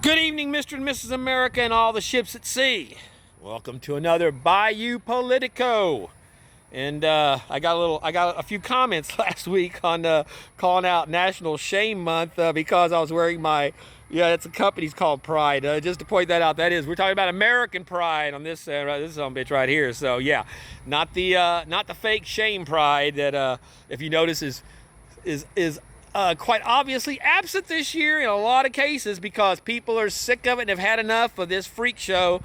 Good evening, Mr. and Mrs. America and all the ships at sea. Welcome to another Bayou Politico. And I got a few comments last week on calling out National Shame Month because I was wearing my, it's a company's called Pride. Just to point that out, we're talking about American Pride on this this son of a bitch right here. So yeah, not the fake shame pride that if you notice is quite obviously absent this year in a lot of cases because people are sick of it and have had enough of this freak show.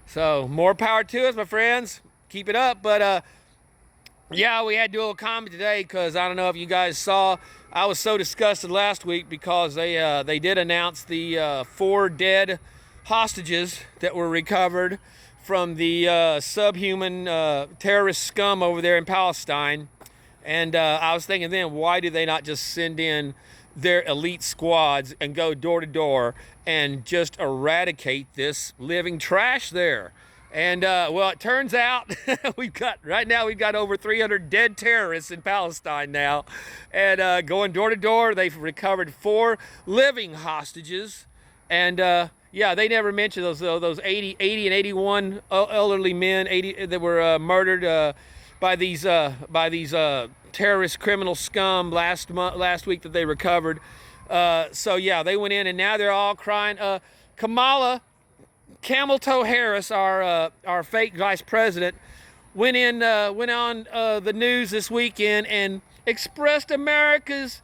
So more power to us, my friends. Keep it up. But yeah, we had to do a little comment today because I don't know if you guys saw. I was so disgusted last week because they did announce the 4 dead hostages that were recovered from the subhuman terrorist scum over there in Palestine. And I was thinking then, why do they not just send in their elite squads and go door to door and just eradicate this living trash there? And well, it turns out we've got over 300 dead terrorists in Palestine now. And going door to door, they've recovered 4 living hostages. And yeah, they never mentioned those 80 and 81 elderly men that were murdered by these terrorist criminal scum last week that they recovered. So yeah, they went in and now they're all crying. Kamala Camel Toe Harris, our fake vice president, went on the news this weekend and expressed America's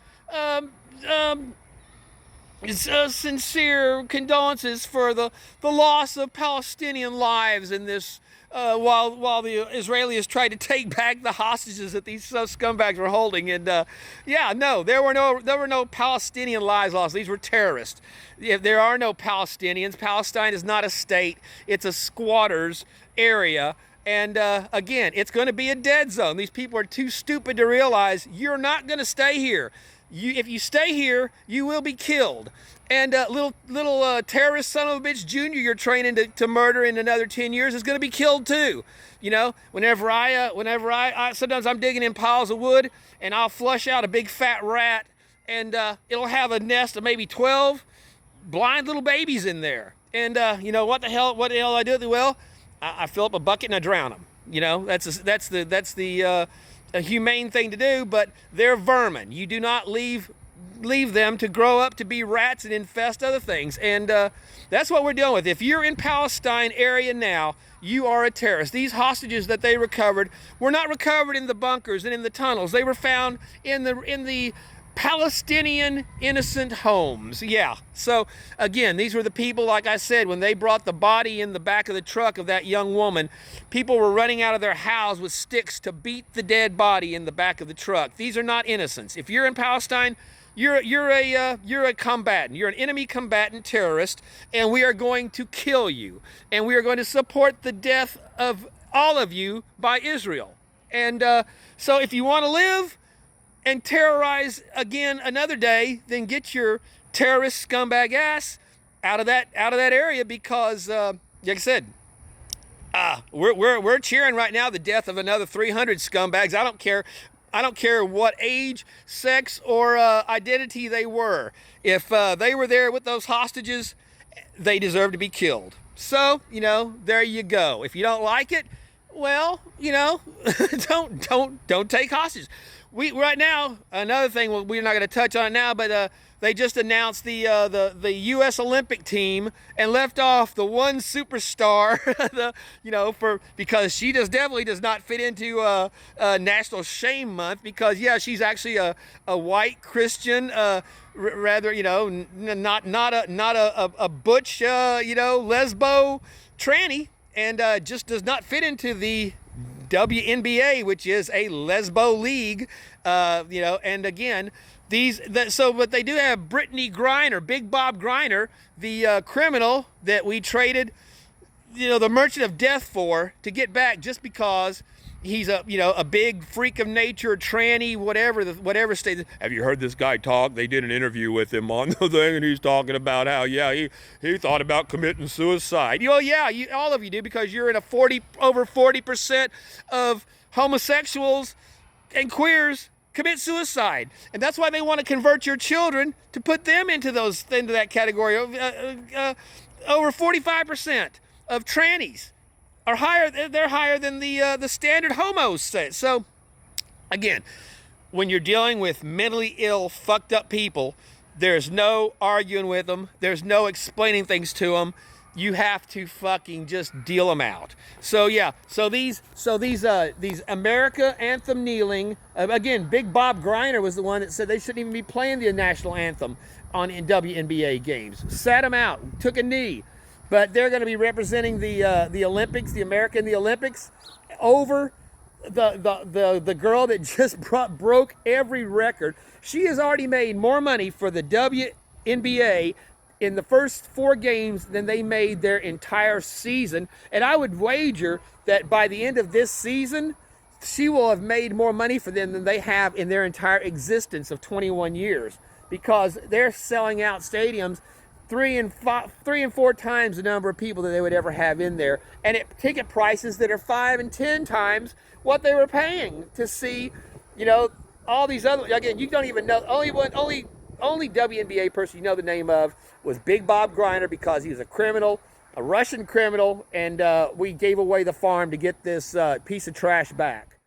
sincere condolences for the loss of Palestinian lives in this. While the Israelis tried to take back the hostages that these scumbags were holding, and yeah, no, there were no Palestinian lives lost. These were terrorists. There are no Palestinians. Palestine is not a state; it's a squatters area. And again, it's going to be a dead zone. These people are too stupid to realize you're not going to stay here. If you stay here, you will be killed. And little terrorist son of a bitch junior you're training to murder in another 10 years is going to be killed too. You know, whenever I sometimes I'm digging in piles of wood and I'll flush out a big fat rat and it'll have a nest of maybe 12 blind little babies in there. And you know what the hell I do? Well, I fill up a bucket and I drown them. You know, that's the a humane thing to do, but they're vermin. You do not leave them to grow up to be rats and infest other things. And that's what we're dealing with. If you're in Palestine area now, you are a terrorist. These hostages that they recovered were not recovered in the bunkers and in the tunnels. They were found in the Palestinian innocent homes. Yeah. So again, these were the people, like I said, when they brought the body in the back of the truck of that young woman, people were running out of their house with sticks to beat the dead body in the back of the truck. These are not innocents. If you're in Palestine, you're a combatant. You're an enemy combatant terrorist, and we are going to kill you. And we are going to support the death of all of you by Israel. And so if you want to live and terrorize again another day, then get your terrorist scumbag ass out of that area because, like I said, we're cheering right now the death of another 300 scumbags. I don't care what age, sex, or identity they were. If they were there with those hostages, they deserve to be killed. So, you know, there you go. If you don't like it, well, you know, don't take hostages. Right now, another thing, well, we're not going to touch on it now, but they just announced the U.S. Olympic team and left off the one superstar, because she definitely does not fit into National Shame Month because yeah, she's actually a white Christian, rather not a butch lesbo tranny, and just does not fit into the WNBA, which is a lesbo league, and again, but they do have Brittany Griner, Big Bob Griner, the criminal that we traded, the Merchant of Death for to get back just because he's a big freak of nature, tranny, whatever state. Have you heard this guy talk? They did an interview with him on the thing, and he's talking about how he thought about committing suicide. All of you do because you're in over 40% of homosexuals and queers commit suicide. And that's why they want to convert your children to put them into that category. Over 45% of trannies are higher. They're higher than the standard homos. So, again, when you're dealing with mentally ill, fucked up people, there's no arguing with them. There's no explaining things to them. You have to fucking just deal them out. So yeah, so these America anthem kneeling, again, Big Bob Greiner was the one that said they shouldn't even be playing the national anthem in WNBA games. Sat them out, took a knee, but they're going to be representing the Olympics, the America in the Olympics, over the girl that just broke every record. She has already made more money for the WNBA in the first 4 games than they made their entire season. And I would wager that by the end of this season, she will have made more money for them than they have in their entire existence of 21 years, because they're selling out stadiums 3 and 4 times the number of people that they would ever have in there, and at ticket prices that are 5 and 10 times what they were paying to see, all these other. Again, you don't even know. Only WNBA person you know the name of was Big Bob Greiner, because he was a criminal, a Russian criminal, and we gave away the farm to get this piece of trash back.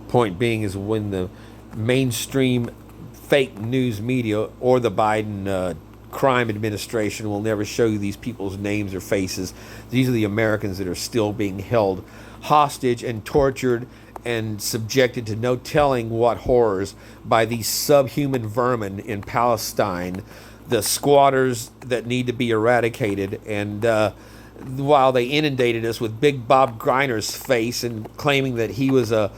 Point being is, when the mainstream fake news media or the Biden crime administration will never show you these people's names or faces. These are the Americans that are still being held hostage and tortured and subjected to no telling what horrors by these subhuman vermin in Palestine, the squatters that need to be eradicated. And while they inundated us with Big Bob Greiner's face and claiming that he was a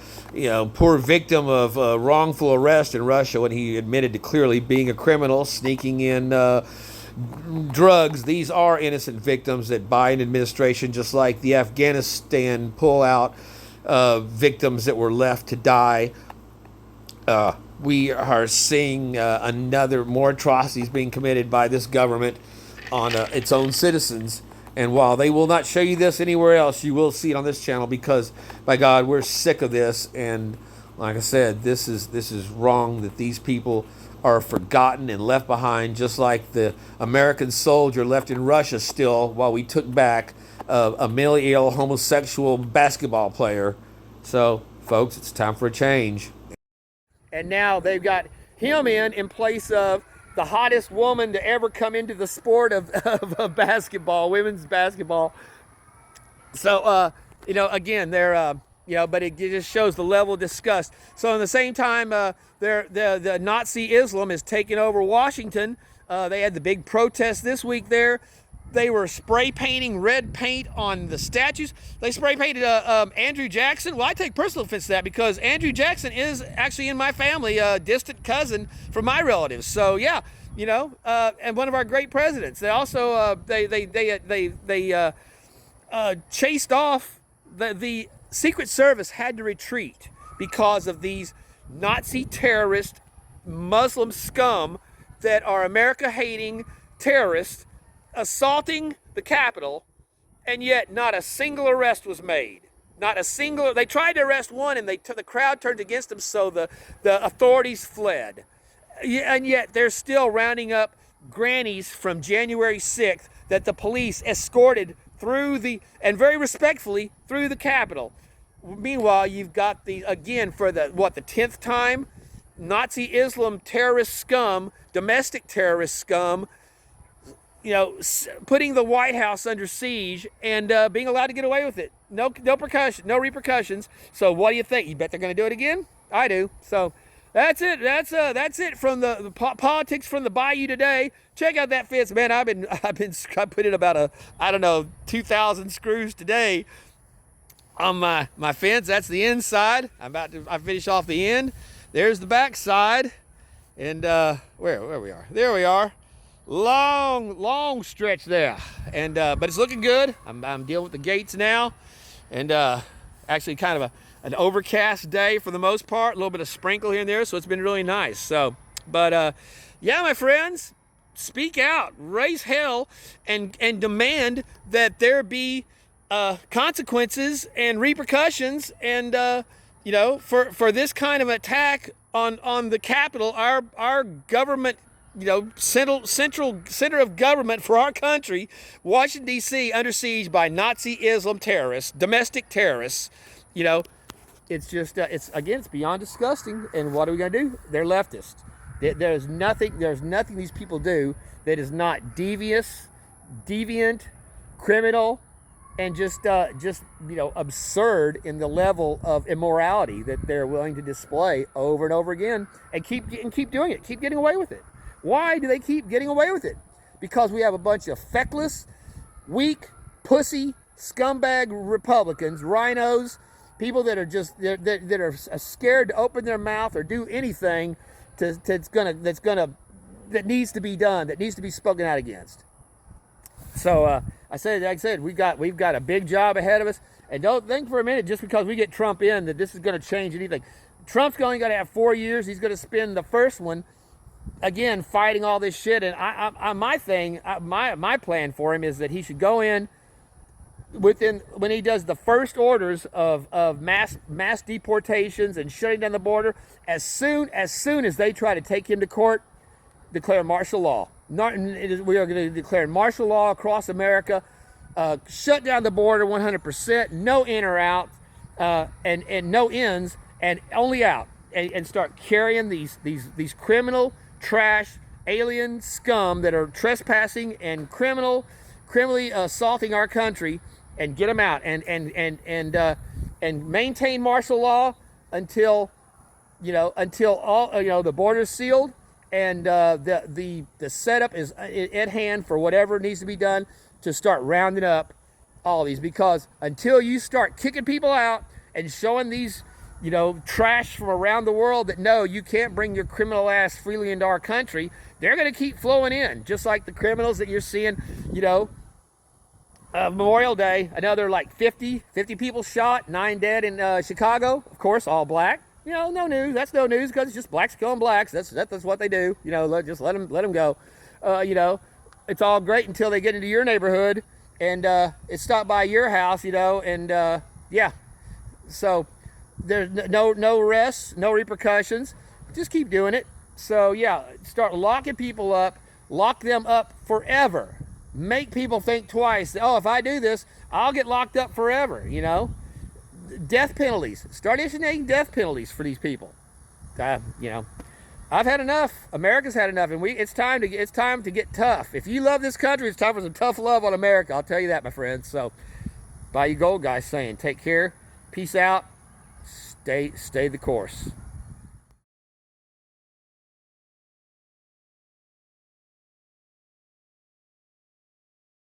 poor victim of wrongful arrest in Russia, when he admitted to clearly being a criminal, sneaking in drugs. These are innocent victims that Biden administration, just like the Afghanistan pullout victims that were left to die. We are seeing more atrocities being committed by this government on its own citizens. And while they will not show you this anywhere else, you will see it on this channel, because, by God, we're sick of this. And like I said, this is wrong, that these people are forgotten and left behind, just like the American soldier left in Russia still, while we took back a mentally ill homosexual basketball player. So, folks, it's time for a change. And now they've got him in place of the hottest woman to ever come into the sport of basketball, women's basketball. So, again, they're, but it just shows the level of disgust. So, in the same time, the Nazi Islam is taking over Washington. They had the big protest this week there. They were spray painting red paint on the statues. They spray painted Andrew Jackson. Well, I take personal offense to that, because Andrew Jackson is actually in my family, a distant cousin from my relatives. So yeah, and one of our great presidents. They also they chased off the Secret Service had to retreat because of these Nazi terrorist Muslim scum that are America-hating terrorists assaulting the Capitol, and yet not a single arrest was made. Not a single. They tried to arrest one, and the crowd turned against them, so the authorities fled. And yet they're still rounding up grannies from January 6th that the police escorted and very respectfully through the Capitol. Meanwhile, you've got again, for the 10th time, Nazi Islam terrorist scum, domestic terrorist scum, putting the White House under siege and being allowed to get away with it. No repercussions. So what do you think? You bet they're going to do it again? I do. So that's it. That's it from the politics from the Bayou today. Check out that fence, man. I put in about 2,000 screws today on my fence. That's the inside. I finish off the end. There's the back side, and where we are. There we are. Long stretch there, and but it's looking good. I'm dealing with the gates now, and actually kind of an overcast day for the most part, a little bit of sprinkle here and there, so it's been really nice. So, but yeah, my friends, speak out, raise hell, and demand that there be consequences and repercussions, and for this kind of attack on the Capitol, our government, center of government for our country, Washington D.C., under siege by Nazi Islam terrorists, domestic terrorists. You know, it's just it's beyond disgusting. And what are we gonna do? They're leftist. There's nothing these people do that is not deviant, criminal, and just absurd in the level of immorality that they're willing to display over and over again, and keep doing it, keep getting away with it. Why do they keep getting away with it? Because we have a bunch of feckless, weak, pussy, scumbag Republicans, rhinos, people that are just that are scared to open their mouth or do anything that needs to be done, that needs to be spoken out against. So like I said, we've got a big job ahead of us, and don't think for a minute just because we get Trump in that this is going to change anything. Trump's only going to have 4 years. He's going to spend the first one again fighting all this shit. And my plan for him is that he should go in when he does the first orders of mass deportations and shutting down the border, as soon as they try to take him to court, declare martial law. We are going to declare martial law across America, shut down the border 100%, no in or out, and no ins, and only out, and start carrying these criminal, trash, alien scum that are trespassing and criminally assaulting our country, and get them out, and maintain martial law until all the border's sealed. And the setup is at hand for whatever needs to be done to start rounding up all these. Because until you start kicking people out and showing these, trash from around the world that no, you can't bring your criminal ass freely into our country, they're going to keep flowing in. Just like the criminals that you're seeing, Memorial Day, another like 50 people shot, 9 dead in Chicago. Of course, all black. No news. That's no news because it's just blacks killing blacks. That's what they do. Just let them go. It's all great until they get into your neighborhood and it's stopped by your house. So there's no arrests, no repercussions. Just keep doing it. So start locking people up, lock them up forever. Make people think twice. Oh, if I do this, I'll get locked up forever. Death penalties. Start issuing death penalties for these people. I've had enough. America's had enough, and it's time to get tough. If you love this country, it's time for some tough love on America. I'll tell you that, my friends. So, Bayou Gold guy saying, take care, peace out, stay the course.